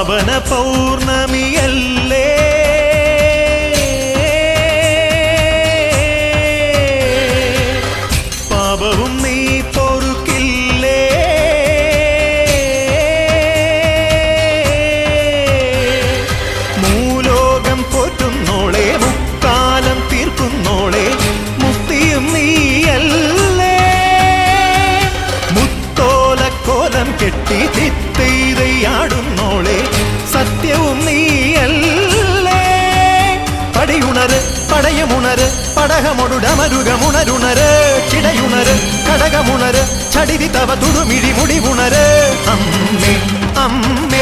പാവന പൗർണമിയല്ലേ പാപവും നീ പൊറുക്കില്ലേ മൂലോകം പോറ്റുന്നോളെ മുക്കാലം തീർക്കുന്നോളെ മുക്തിയും നീയല്ലേ മുത്തോലക്കോലം കെട്ടി തിത്തൈതയാടുന്നോളെ സത്യവും നീയല്ലേ പടിയുണര് പടയമുണര് പടകമൊടുടമരുകമുണരുണര് ചിടയുണര് കടകമുണര് ചടിതി തവ തുടുമിഴി മുടിവുണര് അമ്മേ അമ്മേ